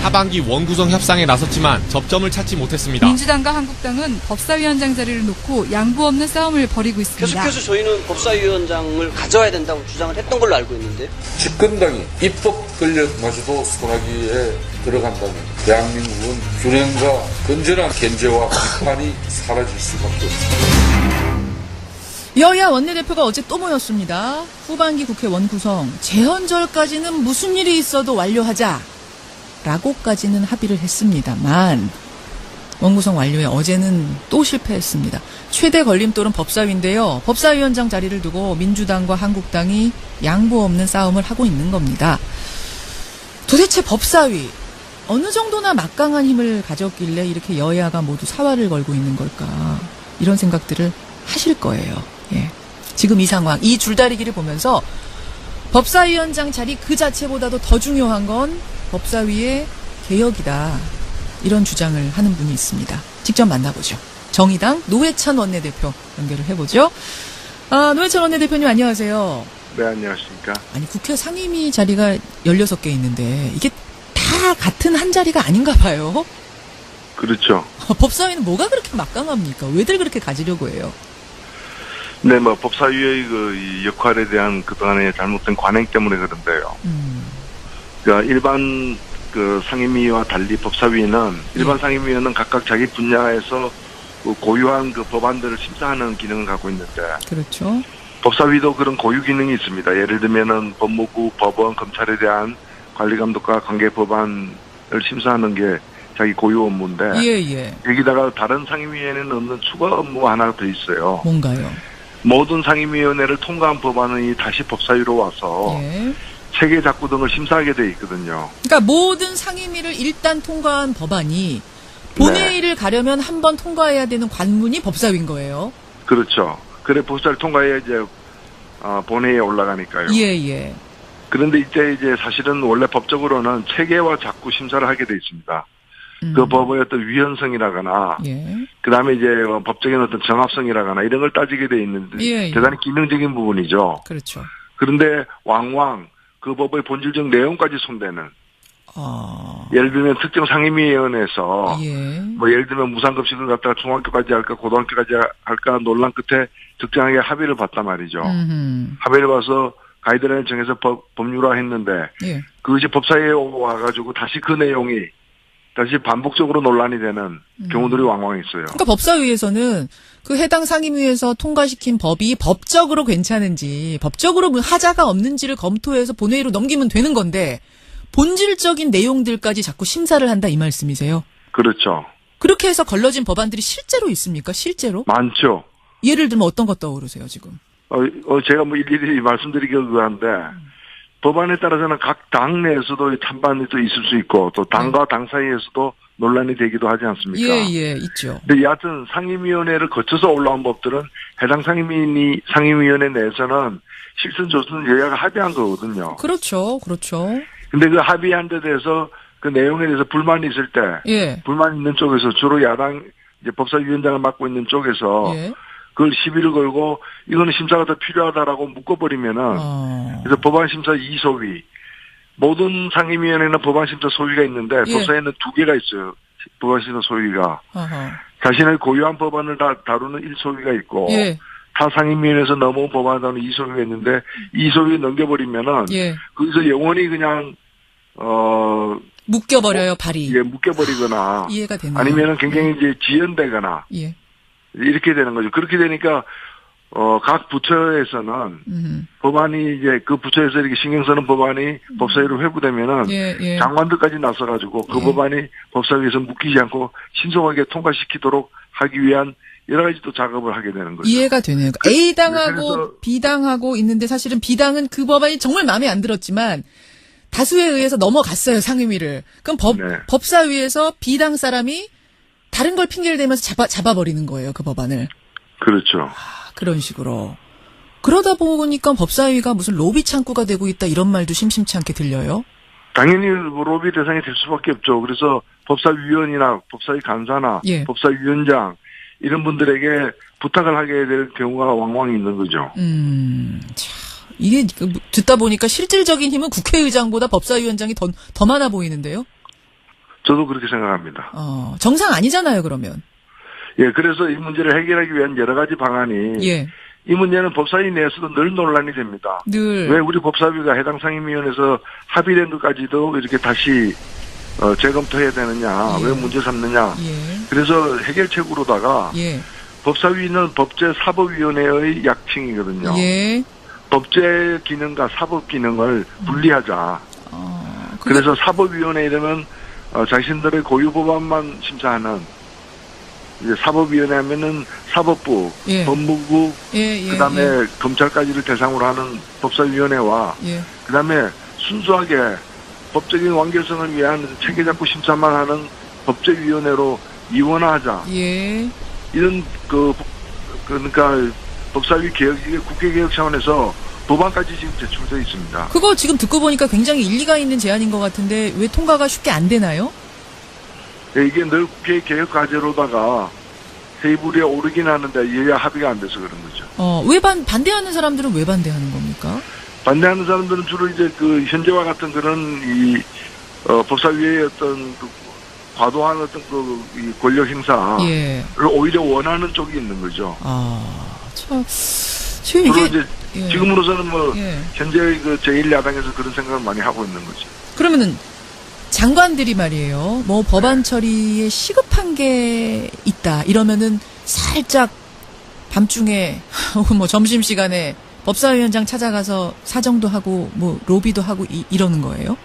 하반기 원구성 협상에 나섰지만 접점을 찾지 못했습니다. 민주당과 한국당은 법사위원장 자리를 놓고 양보 없는 싸움을 벌이고 있습니다. 계속해서 저희는 법사위원장을 가져와야 된다고 주장을 했던 걸로 알고 있는데 집권당이 입법 권력마저도 손아귀에 들어간다면 대한민국은 균형과 건전한 견제와 비판이 사라질 수밖에 없습니다. 여야 원내대표가 어제 또 모였습니다. 후반기 국회 원구성 재헌절까지는 무슨 일이 있어도 완료하자 라고까지는 합의를 했습니다만 원구성 완료에 어제는 또 실패했습니다. 최대 걸림돌은 법사위인데요. 법사위원장 자리를 두고 민주당과 한국당이 양보 없는 싸움을 하고 있는 겁니다. 도대체 법사위 어느 정도나 막강한 힘을 가졌길래 이렇게 여야가 모두 사활을 걸고 있는 걸까, 이런 생각들을 하실 거예요. 예. 지금 이 상황, 이 줄다리기를 보면서 법사위원장 자리 그 자체보다도 더 중요한 건 법사위의 개혁이다, 이런 주장을 하는 분이 있습니다. 직접 만나보죠. 정의당 노회찬 원내대표 연결을 해보죠. 노회찬 원내대표님 안녕하세요. 네, 안녕하십니까. 아니, 국회 상임위 자리가 16개 있는데 이게 다 같은 한 자리가 아닌가 봐요. 그렇죠. 법사위는 뭐가 그렇게 막강합니까? 왜들 그렇게 가지려고 해요? 네, 법사위의 이 역할에 대한 그동안의 잘못된 관행 때문에 그런데요. 그러니까 일반 상임위와 달리 법사위는, 일반 상임위는 각각 자기 분야에서 고유한 법안들을 심사하는 기능을 갖고 있는데. 그렇죠. 법사위도 그런 고유 기능이 있습니다. 예를 들면은 법무부, 법원, 검찰에 대한 관리 감독과 관계 법안을 심사하는 게 자기 고유 업무인데. 예. 여기다가 다른 상임위에는 없는 추가 업무가 하나 더 있어요. 뭔가요? 모든 상임위원회를 통과한 법안이 다시 법사위로 와서 체계 작구 등을 심사하게 돼 있거든요. 그러니까 모든 상임위를 일단 통과한 법안이 본회의를 가려면 한 번 통과해야 되는 관문이 법사위인 거예요. 그렇죠. 그래 법사위를 통과해야 이제 본회의에 올라가니까요. 예. 그런데 이제 사실은 원래 법적으로는 체계와 작구 심사를 하게 돼 있습니다. 그 법의 어떤 위헌성이라거나, 그 다음에 이제 법적인 어떤 정합성이라거나 이런 걸 따지게 돼 있는데, 대단히 기능적인 부분이죠. 그렇죠. 그런데 왕왕 그 법의 본질적 내용까지 손대는, 예를 들면 특정 상임위원회에서, 예를 들면 무상급식을 갖다가 중학교까지 할까 고등학교까지 할까 논란 끝에 적정하게 합의를 봤단 말이죠. 합의를 봐서 가이드라인을 정해서 법률화 했는데, 그것이 법사위에 와가지고 다시 그 내용이 다시 반복적으로 논란이 되는 경우들이 왕왕 있어요. 그러니까 법사위에서는 그 해당 상임위에서 통과시킨 법이 법적으로 괜찮은지, 법적으로 하자가 없는지를 검토해서 본회의로 넘기면 되는 건데 본질적인 내용들까지 자꾸 심사를 한다, 이 말씀이세요? 그렇죠. 그렇게 해서 걸러진 법안들이 실제로 있습니까? 실제로? 많죠. 예를 들면 어떤 것 떠오르세요, 지금? 제가 일일이 말씀드리기도 한데, 법안에 따라서는 각 당 내에서도 찬반이 또 있을 수 있고, 또 당과 당 사이에서도 논란이 되기도 하지 않습니까? 예, 있죠. 근데 여하튼 상임위원회를 거쳐서 올라온 법들은 해당 상임위원회 내에서는 실선 조선 여야가 합의한 거거든요. 그렇죠. 근데 그 합의한 데 대해서 그 내용에 대해서 불만이 있을 때, 불만 있는 쪽에서 주로 야당 이제 법사위원장을 맡고 있는 쪽에서 그걸 시비를 걸고 이거는 심사가 더 필요하다라고 묶어버리면은, 그래서 법안심사 2소위, 모든 상임위원회는 법안심사 소위가 있는데 법사위에는 2개가 있어요. 법안심사 소위가. 자신의 고유한 법안을 다루는 1소위가 있고, 타 상임위원회에서 넘어온 법안을 다루는 2소위가 있는데 2소위에 넘겨버리면은 거기서 영원히 그냥 묶여버려요, 발이. 묶여버리거나, 이해가 되네요. 아니면은 굉장히 이제 지연되거나, 이렇게 되는 거죠. 그렇게 되니까 각 부처에서는 법안이 이제 그 부처에서 이렇게 신경 쓰는 법안이 법사위로 회부되면은 장관들까지 나서가지고 그 법안이 법사위에서 묶이지 않고 신속하게 통과시키도록 하기 위한 여러 가지 또 작업을 하게 되는 거죠. 이해가 되네요. A당하고 B당하고 있는데 사실은 B당은 그 법안이 정말 마음에 안 들었지만 다수에 의해서 넘어갔어요, 상임위를. 그럼 법사위에서 B당 사람이 다른 걸 핑계를 대면서 잡아버리는 거예요, 그 법안을. 그렇죠. 그런 식으로. 그러다 보니까 법사위가 무슨 로비 창구가 되고 있다, 이런 말도 심심치 않게 들려요? 당연히 로비 대상이 될 수밖에 없죠. 그래서 법사위원이나 법사위 간사나 법사위원장 이런 분들에게 부탁을 하게 될 경우가 왕왕 있는 거죠. 이게 듣다 보니까 실질적인 힘은 국회의장보다 법사위원장이 더 많아 보이는데요? 저도 그렇게 생각합니다. 정상 아니잖아요, 그러면. 예, 그래서 이 문제를 해결하기 위한 여러 가지 방안이 예. 이 문제는 법사위 내에서도 늘 논란이 됩니다. 늘. 왜 우리 법사위가 해당 상임위원회에서 합의된 것까지도 이렇게 다시 재검토해야 되느냐, 왜 문제 삼느냐. 그래서 해결책으로다가 법사위는 법제사법위원회의 약칭이거든요. 법제 기능과 사법 기능을 분리하자. 그래서 사법위원회 이름은 자신들의 고유 법안만 심사하는, 이제 사법위원회 하면은 사법부, 법무부, 그다음에 검찰까지를 대상으로 하는 법사위원회와, 그다음에 순수하게 법적인 완결성을 위한 체계작구 심사만 하는 법제위원회로 이원화하자. 이런 그러니까 법사위 개혁, 이게 국회 개혁 차원에서 법안까지 지금 제출되어 있습니다. 그거 지금 듣고 보니까 굉장히 일리가 있는 제안인 것 같은데 왜 통과가 쉽게 안 되나요? 네, 이게 늘 국회 개혁 과제로다가 테이블에 오르긴 하는데 여야 합의가 안 돼서 그런 거죠. 왜 반대하는 사람들은 왜 반대하는 겁니까? 반대하는 사람들은 주로 이제 그 현재와 같은 그런 법사위의 어떤 그 과도한 어떤 이 권력 행사를 오히려 원하는 쪽이 있는 거죠. 참. 지금 이게 이제 지금으로서는 현재 그 제1야당에서 그런 생각을 많이 하고 있는 거죠. 그러면은 장관들이 말이에요. 뭐 법안 처리에 시급한 게 있다 이러면은 살짝 밤중에 뭐 점심시간에 법사위원장 찾아가서 사정도 하고 뭐 로비도 하고 이러는 거예요?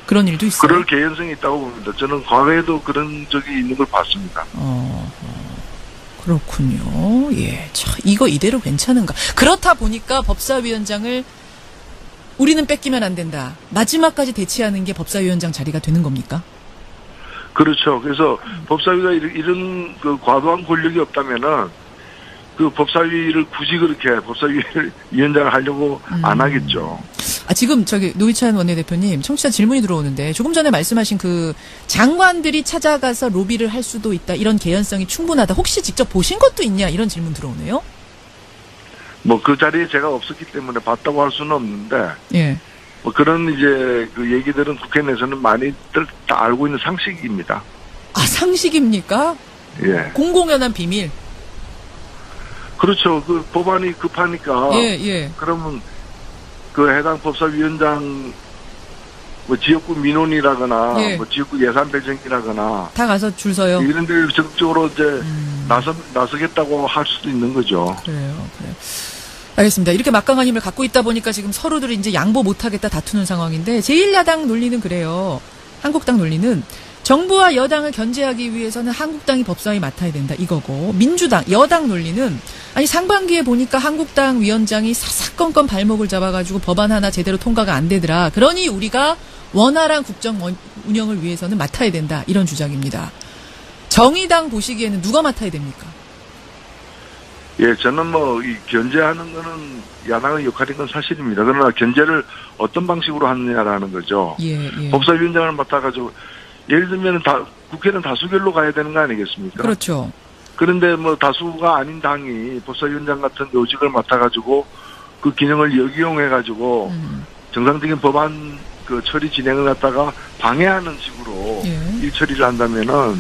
그런 일도 있어요? 그럴 개연성이 있다고 봅니다. 저는 과거에도 그런 적이 있는 걸 봤습니다. 그렇군요. 예, 이거 이대로 괜찮은가? 그렇다 보니까 법사위원장을 우리는 뺏기면 안 된다. 마지막까지 대치하는 게 법사위원장 자리가 되는 겁니까? 그렇죠. 그래서 법사위가 이런 그 과도한 권력이 없다면은 그 법사위를 굳이 그렇게 법사위원장을 하려고 안 하겠죠. 지금 노회찬 원내대표님 청취자 질문이 들어오는데 조금 전에 말씀하신 그 장관들이 찾아가서 로비를 할 수도 있다. 이런 개연성이 충분하다. 혹시 직접 보신 것도 있냐? 이런 질문 들어오네요. 뭐 그 자리에 제가 없었기 때문에 봤다고 할 수는 없는데 뭐 그런 이제 그 얘기들은 국회 내에서는 많이들 다 알고 있는 상식입니다. 상식입니까? 예. 공공연한 비밀. 그렇죠. 그 법안이 급하니까. 그러면 그 해당 법사위원장 뭐 지역구 민원이라거나 뭐 지역구 예산 배정이라거나 다 가서 줄 서요. 이런 데 적극적으로 이제 나서겠다고 할 수도 있는 거죠. 그래요. 알겠습니다. 이렇게 막강한 힘을 갖고 있다 보니까 지금 서로들이 이제 양보 못하겠다 다투는 상황인데 제1야당 논리는 그래요. 한국당 논리는 정부와 여당을 견제하기 위해서는 한국당이 법사위 맡아야 된다 이거고, 민주당 여당 논리는 상반기에 보니까 한국당 위원장이 사사건건 발목을 잡아가지고 법안 하나 제대로 통과가 안 되더라. 그러니 우리가 원활한 국정 운영을 위해서는 맡아야 된다 이런 주장입니다. 정의당 보시기에는 누가 맡아야 됩니까? 예, 저는 이 견제하는 거는 야당의 역할인 건 사실입니다. 그러나 견제를 어떤 방식으로 하느냐라는 거죠. 법사위원장을 맡아가지고 예를 들면 국회는 다수결로 가야 되는 거 아니겠습니까? 그렇죠. 그런데 다수가 아닌 당이 법사위원장 같은 요직을 맡아가지고 그 기능을 역이용해가지고 정상적인 법안 그 처리 진행을 갖다가 방해하는 식으로 일 처리를 한다면은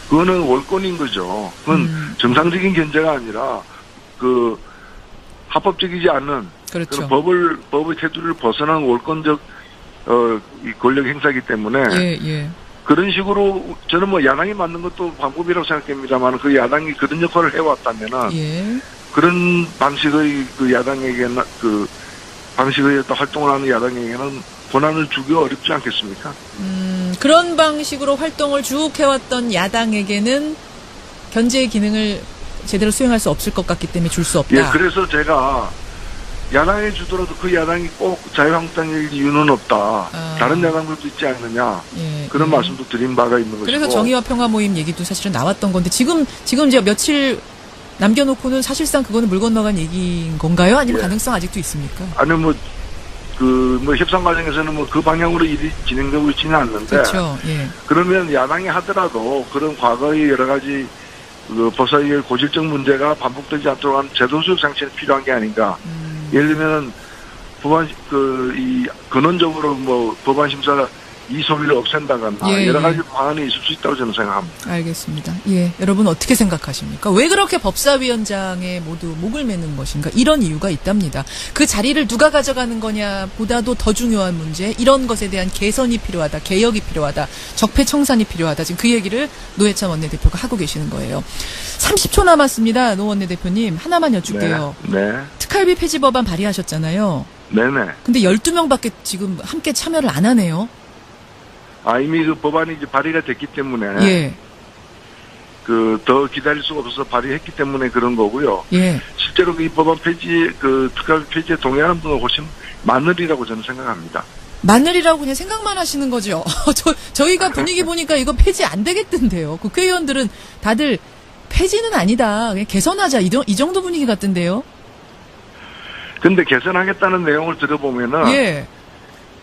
그거는 월권인 거죠. 그건 정상적인 견제가 아니라 그 합법적이지 않은 그렇죠. 법의 테두리를 벗어난 월권적 이 권력 행사이기 때문에 그런 식으로 저는 야당이 만든 것도 방법이라고 생각합니다만 그 야당이 그런 역할을 해왔다면은 그런 방식의 그 야당에게는 그 방식의 어떤 활동을 하는 야당에게는 권한을 주기 어렵지 않겠습니까? 그런 방식으로 활동을 쭉 해왔던 야당에게는 견제의 기능을 제대로 수행할 수 없을 것 같기 때문에 줄 수 없다. 예, 그래서 제가 야당에 주더라도 그 야당이 꼭 자유한국당일 이유는 없다. 다른 야당들도 있지 않느냐. 그런 말씀도 드린 바가 있는 것이고. 그래서 정의와 평화 모임 얘기도 사실은 나왔던 건데 지금 이제 며칠 남겨놓고는 사실상 그거는 물 건너간 얘기인 건가요? 아니면 가능성 아직도 있습니까? 아니면 협상 과정에서는 그 방향으로 일이 진행되고 있지는 않는데. 그렇죠. 그러면 야당이 하더라도 그런 과거의 여러 가지 그 법사위의 고질적 문제가 반복되지 않도록 하는 제도적 장치는 필요한 게 아닌가. 예를 들면 법안 이 근원적으로 법안 심사 이 소위를 없앤다거나 여러 가지 방안이 있을 수 있다고 저는 생각합니다. 알겠습니다. 예, 여러분 어떻게 생각하십니까? 왜 그렇게 법사위원장에 모두 목을 매는 것인가? 이런 이유가 있답니다. 그 자리를 누가 가져가는 거냐 보다도 더 중요한 문제, 이런 것에 대한 개선이 필요하다, 개혁이 필요하다, 적폐청산이 필요하다. 지금 그 얘기를 노회찬 원내대표가 하고 계시는 거예요. 30초 남았습니다. 노 원내대표님, 하나만 여쭐게요. 네. 특활비 폐지 법안 발의하셨잖아요. 네네. 근데 12명밖에 지금 함께 참여를 안 하네요. 이미 그 법안이 이제 발의가 됐기 때문에. 예. 더 기다릴 수가 없어서 발의했기 때문에 그런 거고요. 예. 실제로 이 법안 폐지, 특활비 폐지에 동의하는 분은 훨씬 많으리라고 저는 생각합니다. 마늘이라고 그냥 생각만 하시는 거죠. 저희가 분위기 보니까 이거 폐지 안 되겠던데요. 국회의원들은 다들 폐지는 아니다, 그냥 개선하자, 이 정도 분위기 같던데요. 근데 개선하겠다는 내용을 들어보면은. 예.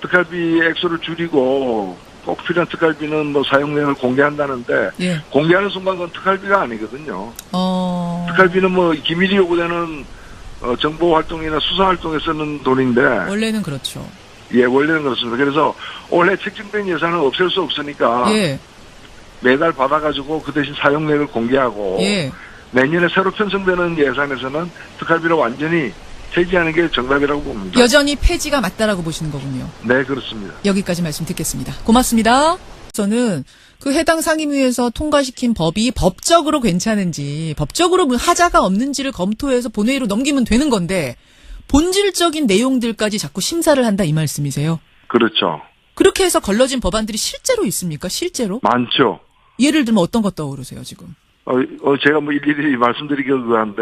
특활비 액수를 줄이고 꼭 필요한 특활비는 뭐 사용 내역을 공개한다는데. 예. 공개하는 순간 그건 특활비가 아니거든요. 특활비는 뭐 기밀이 요구되는 정보 활동이나 수사 활동에 쓰는 돈인데. 원래는 그렇죠. 예, 원래는 그렇습니다. 그래서 원래 책정된 예산은 없앨 수 없으니까. 예. 매달 받아가지고 그 대신 사용 내역을 공개하고. 예. 내년에 새로 편성되는 예산에서는 특활비를 완전히 폐지하는 게 정답이라고 봅니다. 여전히 폐지가 맞다라고 보시는 거군요. 네, 그렇습니다. 여기까지 말씀 듣겠습니다. 고맙습니다. 저는 그 해당 상임위에서 통과시킨 법이 법적으로 괜찮은지, 법적으로 하자가 없는지를 검토해서 본회의로 넘기면 되는 건데 본질적인 내용들까지 자꾸 심사를 한다, 이 말씀이세요? 그렇죠. 그렇게 해서 걸러진 법안들이 실제로 있습니까? 실제로? 많죠. 예를 들면 어떤 것 떠오르세요, 지금? 제가 뭐 일일이 말씀드리기가 그한데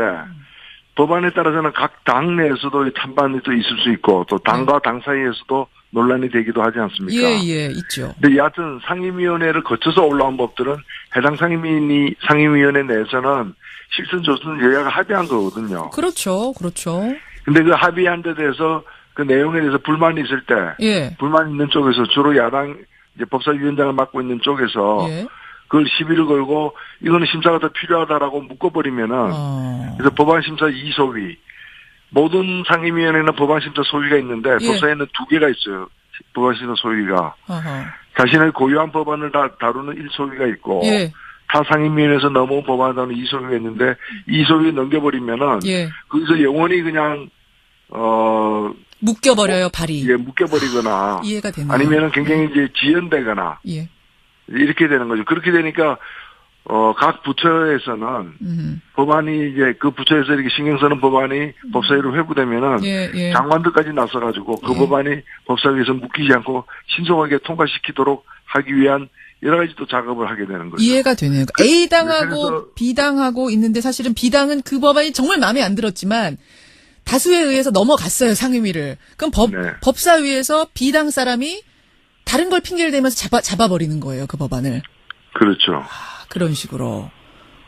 법안에 따라서는 각 당 내에서도 찬반이 또 있을 수 있고 또 당과 당 사이에서도 논란이 되기도 하지 않습니까? 예, 있죠. 근데 여하튼 상임위원회를 거쳐서 올라온 법들은 해당 상임위원회 내에서는 실선 조선 여야가 합의한 거거든요. 그렇죠. 근데 그 합의한 데 대해서 그 내용에 대해서 불만이 있을 때, 불만 있는 쪽에서 주로 야당 이제 법사위원장을 맡고 있는 쪽에서 그걸 시비를 걸고 이거는 심사가 더 필요하다라고 묶어버리면은 그래서 법안심사 2소위, 모든 상임위원회는 법안심사 소위가 있는데 법사위에는 2개가 있어요. 법안심사 소위가. 자신의 고유한 법안을 다루는 1소위가 있고 타 상임위원회에서 넘어온 법안을 다루는 2소위가 있는데 2소위에 넘겨버리면은 거기서 영원히 그냥 묶여버려요, 발이. 예, 묶여버리거나. 이해가 되네요. 아니면은 굉장히 이제 지연되거나. 이렇게 되는 거죠. 그렇게 되니까, 각 부처에서는 법안이 이제 그 부처에서 이렇게 신경 쓰는 법안이 법사위로 회부되면은 장관들까지 나서가지고 그 법안이 법사위에서 묶이지 않고 신속하게 통과시키도록 하기 위한 여러 가지 또 작업을 하게 되는 거죠. 이해가 되네요. A당하고 B당하고 있는데 사실은 B당은 그 법안이 정말 마음에 안 들었지만 다수에 의해서 넘어갔어요, 상임위를. 그럼 법사위에서 B당 사람이 다른 걸 핑계를 대면서 잡아버리는 거예요, 그 법안을. 그렇죠. 그런 식으로.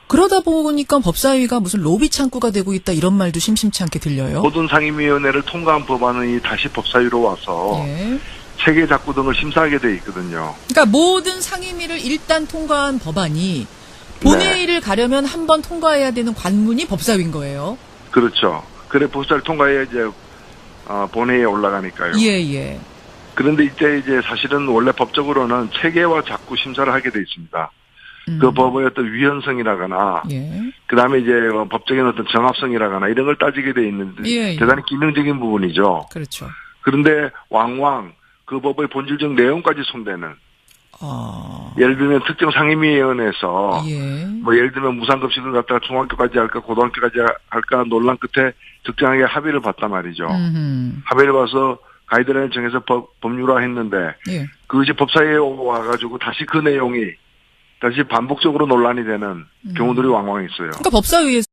그러다 보니까 법사위가 무슨 로비 창구가 되고 있다, 이런 말도 심심치 않게 들려요. 모든 상임위원회를 통과한 법안이 다시 법사위로 와서 체계 작구 등을 심사하게 돼 있거든요. 그러니까 모든 상임위를 일단 통과한 법안이 본회의를 가려면 한 번 통과해야 되는 관문이 법사위인 거예요. 그렇죠. 그래 법사위를 통과해야 이제 본회의에 올라가니까요. 그런데 이제 사실은 원래 법적으로는 체계와 작구 심사를 하게 돼 있습니다. 그 법의 어떤 위헌성이라거나, 그 다음에 이제 법적인 어떤 정합성이라거나 이런 걸 따지게 돼 있는데, 대단히 기능적인 부분이죠. 그렇죠. 그런데 왕왕 그 법의 본질적 내용까지 손대는, 예를 들면 특정 상임위원회에서, 뭐 예를 들면 무상급식을 갖다가 중학교까지 할까 고등학교까지 할까 논란 끝에 적정하게 합의를 봤단 말이죠. 합의를 봐서 가이드라인 정해서 법률화 했는데, 그것이 법사위에 와가지고 다시 그 내용이 다시 반복적으로 논란이 되는 경우들이 왕왕 있어요. 그러니까 법사위에서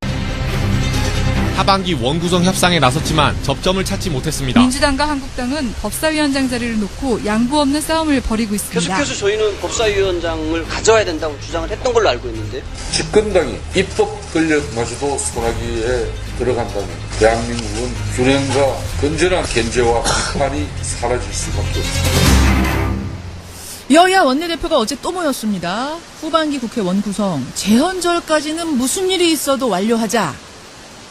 하반기 원구성 협상에 나섰지만 접점을 찾지 못했습니다. 민주당과 한국당은 법사위원장 자리를 놓고 양보 없는 싸움을 벌이고 있습니다. 계속해서 저희는 법사위원장을 가져야 된다고 주장을 했던 걸로 알고 있는데, 집권당이 입법 권력마저도 손아귀에 들어간다면 대한민국은 균형과 건전한 견제와 비판이 사라질 수밖에 없습니다. 여야 원내대표가 어제 또 모였습니다. 후반기 국회 원구성 재헌절까지는 무슨 일이 있어도 완료하자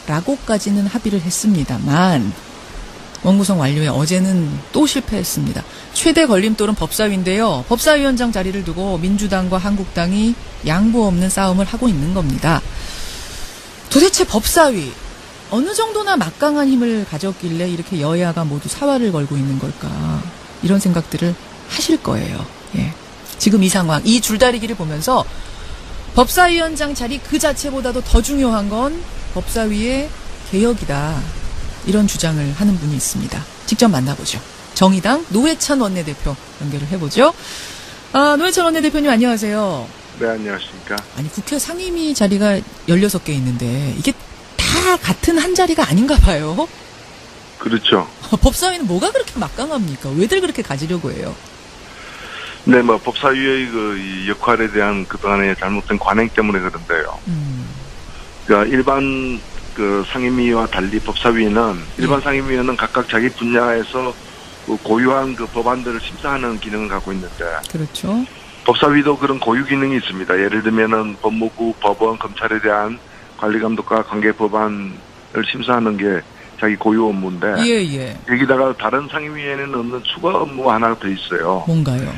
라고까지는 합의를 했습니다만 원구성 완료에 어제는 또 실패했습니다. 최대 걸림돌은 법사위인데요. 법사위원장 자리를 두고 민주당과 한국당이 양보 없는 싸움을 하고 있는 겁니다. 도대체 법사위 어느 정도나 막강한 힘을 가졌길래 이렇게 여야가 모두 사활을 걸고 있는 걸까? 이런 생각들을 하실 거예요. 예. 지금 이 상황, 이 줄다리기를 보면서 법사위원장 자리 그 자체보다도 더 중요한 건 법사위의 개혁이다. 이런 주장을 하는 분이 있습니다. 직접 만나보죠. 정의당 노회찬 원내대표 연결을 해보죠. 노회찬 원내대표님 안녕하세요. 네, 안녕하십니까. 아니, 국회 상임위 자리가 16개 있는데 이게 다 같은 한 자리가 아닌가 봐요. 그렇죠. 법사위는 뭐가 그렇게 막강합니까? 왜들 그렇게 가지려고 해요? 네, 뭐 법사위의 이 역할에 대한 그동안의 잘못된 관행 때문에 그런데요. 그러니까 일반 상임위와 달리 법사위는 일반 상임위는 각각 자기 분야에서 고유한 법안들을 심사하는 기능을 갖고 있는데, 그렇죠. 법사위도 그런 고유 기능이 있습니다. 예를 들면은 법무부, 법원, 검찰에 대한 관리 감독과 관계 법안을 심사하는 게 자기 고유 업무인데, 예. 여기다가 다른 상임위에는 없는 추가 업무가 하나 더 있어요. 뭔가요?